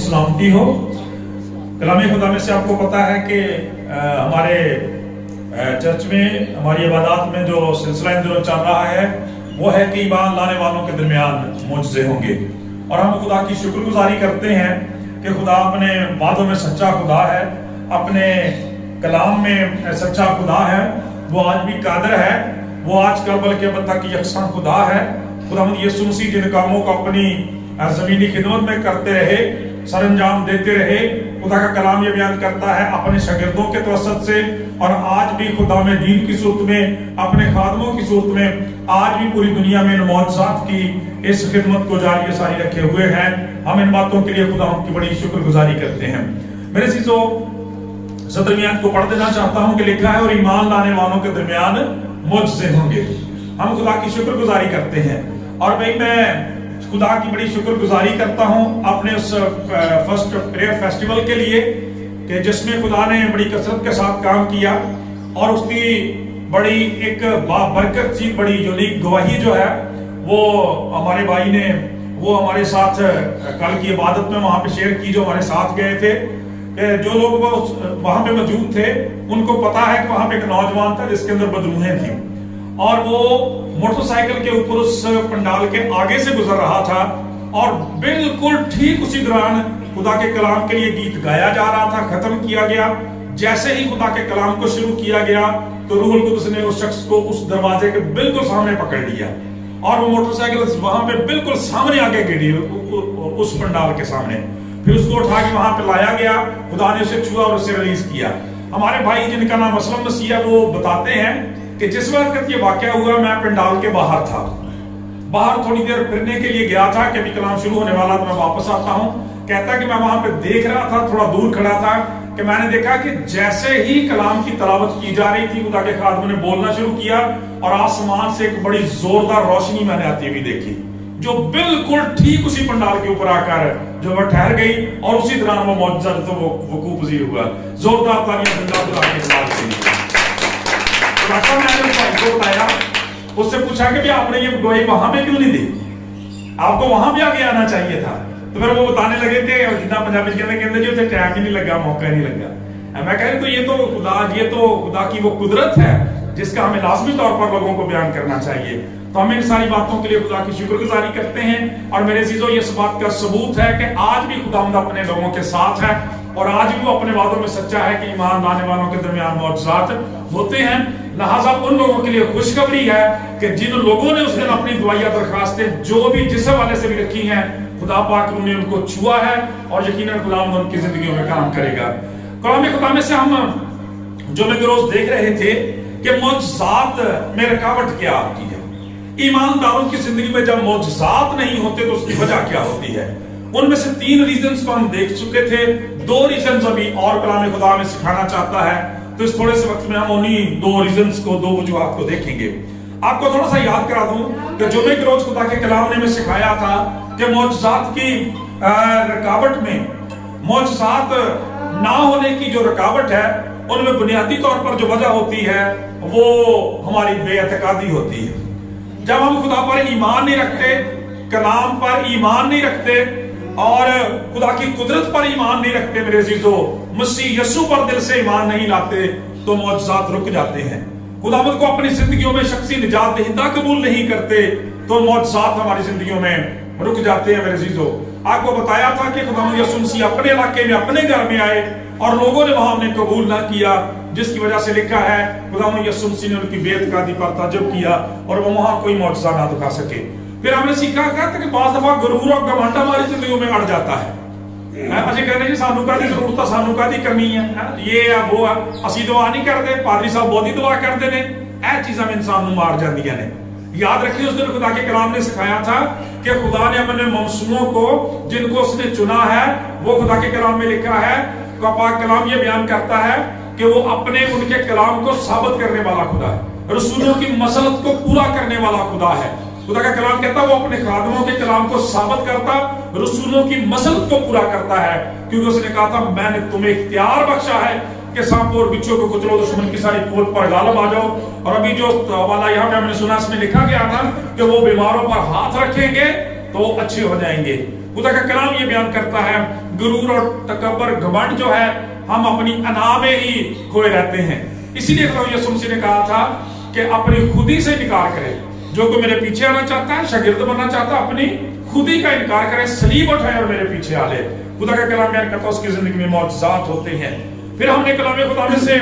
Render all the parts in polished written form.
सलामती हो। कलाम खुदा में से आपको पता है कि हमारे चर्च में हमारी इबादत में जो सिलसिला इन दिनों चल रहा है वो है कि ईमान लाने वालों के दरमियान मुआजिज़े होंगे। और हम खुदा की शुक्रगुजारी करते हैं कि खुदा अपने वादों में सच्चा खुदा है, अपने कलाम में सच्चा खुदा है। वो आज भी कादिर है, वो आज कल बल्कि अब तक यकसान खुदा है। खुदावंद यीशु मसीह जिन कामों को अपनी ज़मीनी खिदमत में करते रहे, सरंजाम देते रहे, खुदा का कलाम ये बयान करता है अपने शागिर्दों के तवसत से, और आज भी खुदा में दीन की सूरत में, अपने खादमों की सूरत में आज भी पूरी दुनिया में इन मौजज़ात की इस खिदमत को जारी सारी रखे हुए हैं। हम इन बातों के लिए खुदा की बड़ी शुक्रगुजारी करते हैं। मेरे चीजों 17वीं आयत को पढ़ देना चाहता हूं कि लिखा है, और ईमान लाने वालों के दरमियान मुआजिज़े होंगे। हम खुदा की शुक्रगुजारी करते हैं, और भाई मैं खुदा की बड़ी शुक्रगुजारी करता हूं अपने उस फर्स्ट प्रेयर फेस्टिवल के लिए कि जिसमें खुदा ने बड़ी कसरत के साथ काम किया, और उसकी बड़ी एक बाबरकत सी बड़ी यूनिक गवाही जो है वो हमारे भाई ने वो हमारे साथ कल की इबादत में वहां पे शेयर की, जो हमारे साथ गए थे। जो लोग वहां पे मौजूद थे उनको पता है कि वहां पे एक नौजवान था जिसके अंदर बदरूहें थी, और वो मोटरसाइकिल के ऊपर उस पंडाल के आगे से गुजर रहा था, और बिल्कुल ठीक उसी दौरान खुदा के कलाम के लिए गीत गाया जा रहा था, खत्म किया गया। जैसे ही खुदा के कलाम को शुरू किया गया तो रूहुल कुद्दूस ने उस शख्स को उस दरवाजे के बिल्कुल सामने पकड़ लिया, और वो मोटरसाइकिल वहां पे बिल्कुल सामने आके गिरी उस पंडाल के सामने। फिर उसको उठा के वहां पे लाया गया, खुदा ने उसे छुआ और उसे रिलीज किया। हमारे भाई जिनका नाम असलम मसीह है वो बताते हैं कि जिस वक्त ये वाकया हुआ मैं पंडाल के बाहर था, बाहर थोड़ी देर फिरने के लिए गया था कि अभी कलाम शुरू होने वाला, तो मैं वापस आता हूं। कहता कि मैं वहां पे देख रहा था, थोड़ा दूर खड़ा था, कि मैंने देखा कि जैसे ही कलाम की तलावत की जा रही थी खुदा के खादम ने बोलना शुरू किया, और आसमान से एक बड़ी जोरदार रोशनी मैंने आती हुई देखी, जो बिल्कुल ठीक उसी पंडाल के ऊपर आकर जो वह ठहर गई, और उसी दौरान वो मौजज़ा तो वो वकूफ पज़ीर हुआ। जोरदार तालियां खुदा के साथ थी। मैंने उस भाई को बताया, उससे पूछा कि आपने ये गवाही वहां पे क्यों नहीं दी, आपको वहां भी आगे आना चाहिए था। तो फिर वो बताने लगे थे, जितना पंजाबी कहते जी उसे टाइम ही नहीं लगा, मौका नहीं लगा। मैं कह तो ये तो खुदा की वो कुदरत है जिसका हमें लाजमी तौर पर लोगों को बयान करना चाहिए। तो हम इन सारी बातों के लिए खुदा की शुक्रगुजारी करते हैं। और मेरे चीजों ये इस बात का सबूत है कि आज भी खुदावंद अपने लोगों के साथ है, और आज भी वो अपने वादों में सच्चा है कि ईमान लाने वालों के दरमियान मौजज़ात होते हैं। लिहाजा उन लोगों के लिए खुशखबरी है कि जिन लोगों ने उस दिन अपनी दुआया दरखास्तें जो भी जिस हवाले से भी रखी हैं, खुदा पाक ने उनको छुआ है, और यकीनन खुदावंद उनकी जिंदगियों में काम करेगा। कलाम खुदा में से हम जो मैं रोज देख रहे थे कि मौजज़ात में रुकावट क्या आती है। ईमानदारों की जिंदगी में जब मौजज़ात नहीं होते तो उसकी वजह क्या होती है। उनमें से 3 रीजंस को हम देख चुके थे, 2 रीजंस अभी और कलाम खुदा में सिखाना चाहता है। तो इस थोड़े से वक्त में हम उन्हीं 2 रीजंस को, 2 वजूहात को देखेंगे। आपको थोड़ा सा याद करा दूं कि जुमे के रोज खुदा के कलाम ने में सिखाया था कि मौजज़ात की रुकावट में, मौजज़ात ना होने की जो रुकावट है, उनमें बुनियादी तौर पर जो वजह होती है वो हमारी बेअतकादी होती है। जब हम खुदा पर ईमान नहीं रखते, कलाम पर ईमान नहीं रखते, और खुदा की कुदरत पर ईमान नहीं रखते, मेरे अजीजों, मसीह यीशु पर दिल से ईमान नहीं लाते, तो मौजज़ात रुक जाते हैं। खुदावंद को अपनी जिंदगियों में शख्सी निजात दहिंदा कबूल नहीं करते, तो मौजज़ात हमारी जिंदगियों में रुक जाते हैं। मेरे अजीजों, आपको बताया था कि खुदावंद यीशु मसीह अपने इलाके में, अपने घर में आए, और लोगों ने वहां उन्हें कबूल ना किया, जिसकी वजह से लिखा है खुदावंद यीशु मसीह ने उनकी बेअतकादी पर ताज्जुब किया, और वो वहां कोई मौजज़ा ना दिखा सके। फिर हमने सीखा कि बाज़ दफा गुरूर और घमंड हमारी जिंदगियों में अड़ जाता है। असं कहने जी सानू कादी जरूरत, सानू कादी करनी है, ये है वो है, असी दुआ नहीं करते, पादरी साहब बहुत ही दुआ करते हैं। यह चीज़ां इंसान मार जांदियां ने। याद रखिए, उस दिन खुदा के कलाम ने सिखाया था कि खुदा ने अपने मौसूमों को, जिनको उसने चुना है, वो खुदा के कलाम में लिखा है, पाक कलाम ये बयान करता है कि वो अपने उनके कलाम को साबित करने वाला खुदा है, रसूलों की मसलत को पूरा करने वाला खुदा है। खुदा का कलाम कहता है वो अपने खादमों के कलाम को साबित करता, रसूलों की मसलत को पूरा करता है, क्योंकि उसने कहा था मैंने तुम्हें इख्तियार बख्शा है कि सांपों और बिच्छों को कुचलो, दुश्मन की सारी पोल पर गालिब आ जाओ। और अभी जो हवाला यहाँ पे हमने सुना, इसमें लिखा गया था कि वो बीमारों पर हाथ रखेंगे तो अच्छे हो जाएंगे। खुदा का कलाम ये बयान करता है गुरूर और तकब्बर घमंड जो है हम अपनी अना में ही खोए रहते हैं। इसीलिए खुदा यीशु मसीह ने कहा था कि अपनी खुदी से इनकार करे। जो कोई मेरे पीछे आना चाहता है, शागिर्द बनना चाहता है, अपनी खुदी का इनकार करे, सलीब उठाए और मेरे पीछे आ ले। खुदा का कलाम बयान करता है उसकी जिंदगी में मौजज़ात होते हैं। फिर हमने कलाम खुदा में से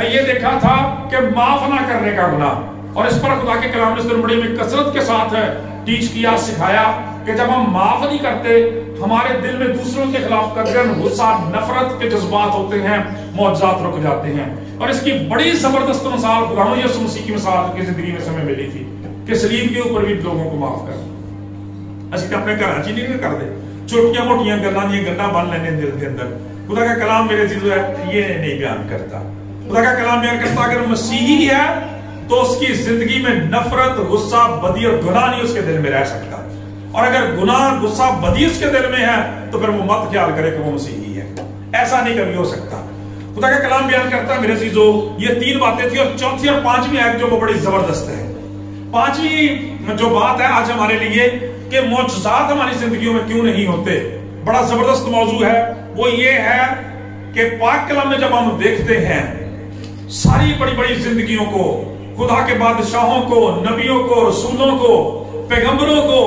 ये देखा था कि माफ ना करने का गुनाह, और इस पर खुदा के कलाम ने बड़ी में कसरत के साथ टीच किया, सिखाया कि जब हम माफ नहीं करते हमारे दिल में दूसरों के खिलाफ कदर, गुस्सा, नफरत के जज्बात होते हैं, मौजज़ात रुक जाते हैं। और इसकी बड़ी जबरदस्त मिसाल खुदा यीशु मसीह की मिसाल की जिंदगी में समय मिली थी कि सलीब के ऊपर भी लोगों को माफ कर असं अपने घर च नहीं कर दे, छोटियां मोटियां गल्लां दी गल्लां बन लेने दिल के अंदर। खुदा का कलाम मेरे चीज ये नहीं बयान करता। खुदा का कलाम बयान करता अगर मसीही है तो उसकी जिंदगी में नफरत, गुस्सा, बदी और गुनाह नहीं उसके दिल में रह सकता। और अगर गुनाह, गुस्सा, बदी उसके दिल में है तो फिर वो मत ख्याल करे कि वो मसीही है। ऐसा नहीं कभी हो सकता। खुदा का कलाम बयान करता है मेरे चीजों, ये 3 बातें थी और चौथी और 5वीं आयत जो वो बड़ी जबरदस्त है। 5वीं जो बात है आज हमारे लिए कि मौजज़ात हमारी जिंदगियों में क्यों नहीं होते, बड़ा जबरदस्त मौजू है। वो ये है कि पाक कलाम में जब हम देखते हैं सारी बड़ी बड़ी जिंदगियों को, खुदा के बादशाहों को, नबियों को, रसूलों को, पैगंबरों को,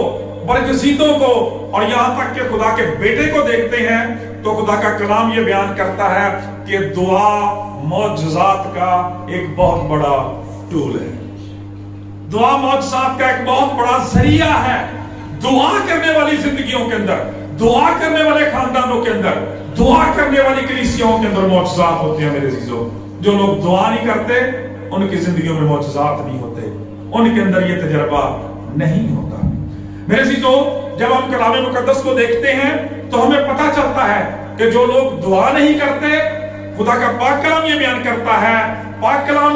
बरगज़ीदों को और यहां तक कि खुदा के बेटे को देखते हैं तो खुदा का कलाम ये बयान करता है कि दुआ मौजज़ात का एक बहुत बड़ा टूल है। दुआ मौजज़ात का एक बहुत बड़ा जरिया है। दुआ करने वाली जिंदगियों के अंदर, दुआ करने वाले खानदानों के अंदर, दुआ करने वाली कलीसियाओं के अंदर मौजज़ात होते हैं मेरे अज़ीज़ों। जो लोग दुआ नहीं करते उनकी जिंदगियों में मौजज़ात नहीं होते, उनके अंदर ये तजर्बा नहीं होता। मेरे अज़ीज़ों, जब हम कलाम मुकद्दस को देखते हैं तो हमें पता चलता है कि जो लोग दुआ नहीं करते, खुदा का पाक कलाम ये बयान करता है, पाक कलाम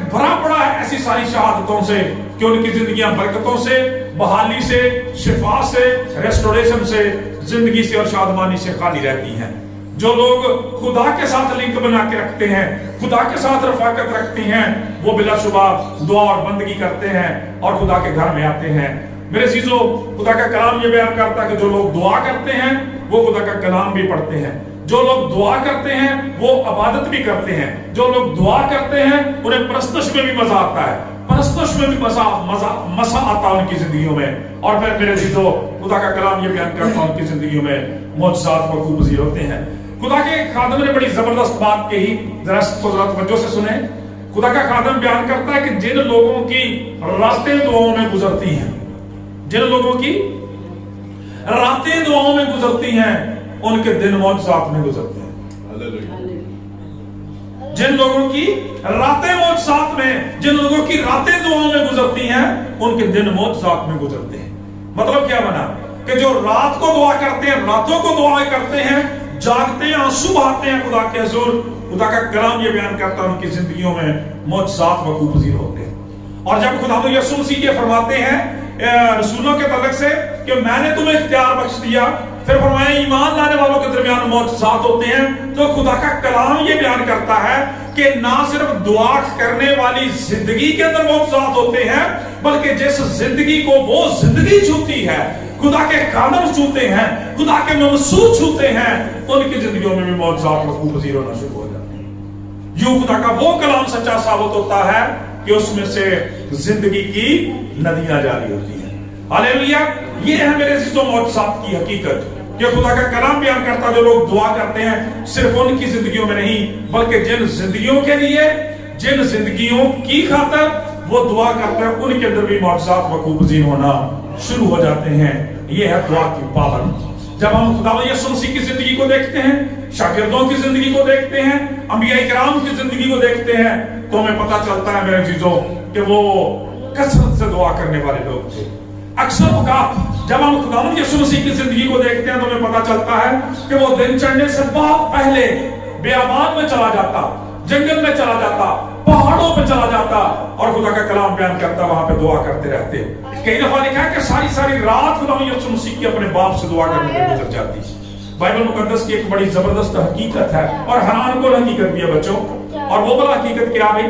भरा पड़ा है ऐसी सारी शहादतों से कि उनकी जिंदगियां बरकतों से, बहाली से, शिफा से, रेस्टोरेशन से, जिंदगी से और शादमानी से खाली रहती हैं। जो लोग खुदा के साथ लिंक बना के रखते हैं, खुदा के साथ रफाकत रखते हैं, वो बिलाशुबा दुआ और बंदगी करते हैं और खुदा के घर में आते हैं। मेरे अज़ीज़ों, खुदा का कलाम ये बयान करता है कि जो लोग दुआ करते हैं वो खुदा का कलाम भी पढ़ते हैं। जो लोग दुआ करते हैं वो इबादत भी करते हैं। जो लोग दुआ करते हैं उन्हें परस्तश में भी मजा आता है, परस्तश में भी मजा आता है उनकी जिंदगियों में। और फिर मेरे अज़ीज़ों, खुदा का कलाम ये बयान करता है उनकी जिंदगियों में मौजज़ात वक़ूफ़ पज़ीर होते हैं। खुदा के खादम ने बड़ी जबरदस्त बात कही, जरा तवज्जो से सुने। खुदा का खादम बयान करता है कि जिन लोगों की रातें दुआओं में गुजरती हैं, जिन लोगों की रातें दुआओं में गुजरती हैं उनके दिन मौजज़ात में गुजरते हैं। जिन लोगों की रातें मौजज़ात में, जिन लोगों की रातें दुआओं में गुजरती हैं उनके दिन मौजज़ात में गुजरते हैं। मतलब क्या बना कि जो रात को दुआ करते हैं, रातों को दुआ करते हैं, जागते हैं, आंसू बहाते हैं खुदा के हुजूर, खुदा का कलाम ये बयान करता है उनकी जिंदगियों में मौजज़ात वक़ूफ़ पज़ीर होते हैं। और जब खुदा यीशु मसीह ये फरमाते हैं रसूलों के तलक से कि मैंने तुम्हें इख्तियार बख्श दिया, फिर फरमाया ईमान लाने वालों के दरमियान मौजज़ात होते हैं, तो खुदा का कलाम ये बयान करता है कि ना सिर्फ दुआ करने वाली जिंदगी के अंदर मौजज़ात होते हैं, बल्कि जिस जिंदगी को वो जिंदगी छूती है, खुदा के खादम छूते हैं, खुदा के ममसूद छूते हैं, उनकी जिंदगियों में भी मौजज़ात वक़ूफ़ पज़ीर होना शुरू हो जाते हैं। यूं खुदा का वो कलाम सच्चा साबित होता है कि उसमें से जिंदगी की नदियां जारी होती हैं। हालेलुया! ये है मेरे अज़ीज़ों मौजज़ात की हकीकत कि खुदा का कलाम बयान करता, जो लोग दुआ करते हैं सिर्फ उनकी जिंदगियों में नहीं, बल्कि जिन जिंदगियों के लिए, जिन जिंदगियों की खातर वो दुआ करते हैं उनके अंदर भी मौजज़ात वक़ूफ़ पज़ीर होना शुरू हो जाते हैं। ये है दुआ की पालन। जब हम खुदा यीशु मसीह की जिंदगी को देखते हैं, शागिर्दों की जिंदगी को देखते हैं, अंबिया इकराम की जिंदगी को देखते हैं, तो हमें पता चलता है मेरे चीजों कि वो कसरत से दुआ करने वाले लोग थे। अक्सर औक़ात जब हम खुदा यीशु मसीह की जिंदगी को देखते हैं तो हमें पता चलता है कि वो दिन चढ़ने से बहुत पहले बेआबाद में चला जाता, जंगल में चला जाता, पहाड़ों पे चला जाता और खुदा का कलाम बयान करता, वहां पे दुआ करते रहते। कई दफा लिखा है कि सारी सारी रात खुदा यीशु मसीह की अपने बाप से दुआ करने में गुजर जाती। बाइबल मुकद्दस की एक बड़ी जबरदस्त हकीकत है और हैरान कुन हकीकत भी है बच्चों। और वो बड़ा हकीकत क्या भाई,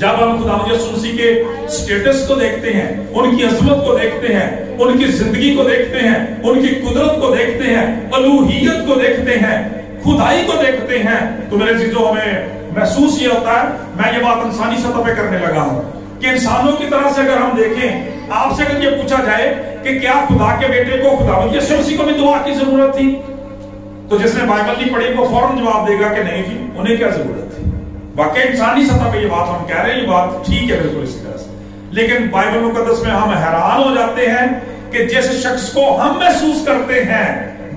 جب ہم خداوند یسوع مسیح کے سٹیٹس کو دیکھتے ہیں، ان کی عظمت کو دیکھتے ہیں، ان کی زندگی کو دیکھتے ہیں، ان کی قدرت کو دیکھتے ہیں، الوہیت کو دیکھتے ہیں، خدائی کو دیکھتے ہیں، تو میرے عزیزو ہمیں محسوس یہ ہوتا ہے، میں یہ بات انسانی سطح پہ کرنے لگا ہوں کہ انسانوں کی طرح سے اگر ہم دیکھیں، آپ سے اگر یہ پوچھا جائے کہ کیا خدا کے بیٹے کو خداوند یسوع مسیح کو بھی دعا کی ضرورت تھی، تو جس نے بائبل نہیں پڑھی وہ فوراً جواب دے گا کہ نہیں تھی، انہیں کیا ضرورت تھی۔ واقعی انسانی سطح پہ یہ بات ہم کہہ رہے ہیں، یہ بات ٹھیک ہے بالکل اسی طرح سے، لیکن بائبل مقدس میں ہم حیران ہو جاتے ہیں کہ جس شخص کو ہم محسوس کرتے ہیں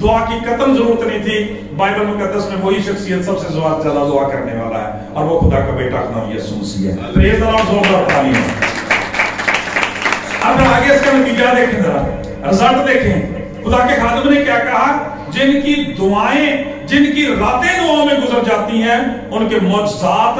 دعا کی قطعاً ضرورت نہیں تھی، بائبل مقدس میں وہی شخصیت سب سے زیادہ دعا کرنے والا ہے، اور وہ خدا کا بیٹا خداوند یسوع مسیح ہے۔ پریز دی لارڈ، زوردار تعلیم۔ اب آگے اس کا نتیجہ دیکھیں، ذرا رزلٹ دیکھیں۔ خدا کے خادم نے کیا کہا؟ جن کی دعائیں، جن کی راتیں دعاؤں میں گزر جاتی ہیں، ان کے معجزات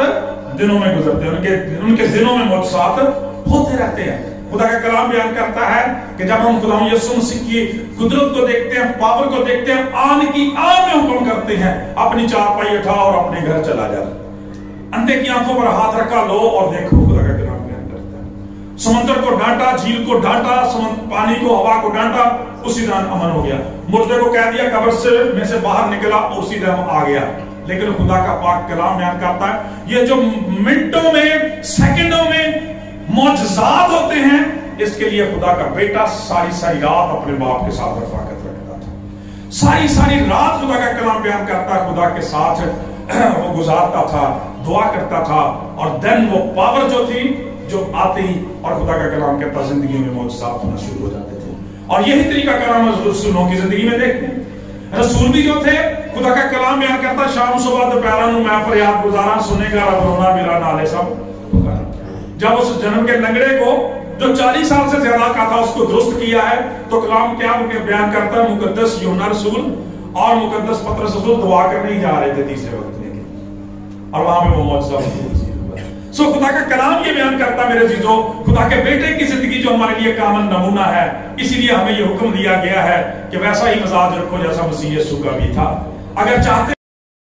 دنوں میں گزرتے ہیں، ان کے دنوں میں معجزات ہوتے رہتے ہیں۔ خدا کا کلام بیان کرتا ہے کہ جب ہم خداوند یسوع مسیح کی قدرت کو دیکھتے ہیں، پاور کو دیکھتے ہیں، آن کی آن میں حکم کرتے ہیں، اپنی چارپائی اٹھا اور اپنے گھر چلا جا، اندھے کی آنکھوں پر ہاتھ رکھا، لو اور دیکھو۔ خدا کا کلام بیان کرتا ہے سمندر کو ڈانٹا، جھیل کو ڈانٹا، پانی کو، ہوا کو ڈانٹا، اسی دن امن ہو گیا۔ مردے کو کہہ دیا قبر میں سے باہر نکلا، اسی دن آ گیا۔ لیکن خدا کا پاک کلام بیان کرتا ہے یہ جو منٹوں میں، سیکنڈوں میں معجزات ہوتے ہیں، اس کے لیے خدا کا بیٹا ساری رات اپنے باپ کے ساتھ رفاقت رکھتا تھا، ساری رات خدا کا کلام بیان کرتا ہے خدا کے ساتھ وہ گزارتا تھا، دعا کرتا تھا، اور دن وہ پاور جو تھی جو آتی، اور خدا کا کلام کہتا زندگی میں معجزات ہونا شروع ہو جاتے تھے۔ اور یہی طریقہ کلام رسولوں کی زندگی میں دیکھتے ہیں۔ رسول بھی جو تھے، خدا کا کلام بیان کرتا شام صبح دوپہر نوں میں فریاد گزارا، سنے گا رب رونا میرا نالے سب پکارا۔ جب اس جنم کے لنگڑے کو جو 40 سال سے زیادہ کا تھا اس کو درست کیا ہے، تو کلام کیا بیان کرتا ہے؟ مقدس یوحنا رسول اور مقدس پطرس رسول دعا کرنے ہی جا رہے تھے تیسرے وقت میں، اور وہاں پہ وہ معجزہ ہوا۔ سو خدا کا کلام یہ بیان کرتا ہے میرے عزیزو، خدا کے بیٹے کی زندگی جو ہمارے لیے کامل نمونہ ہے، اسی لیے ہمیں یہ حکم دیا گیا ہے کہ ویسا ہی مزاج رکھو جیسا مسیح یسوع کا بھی تھا۔ اگر چاہتے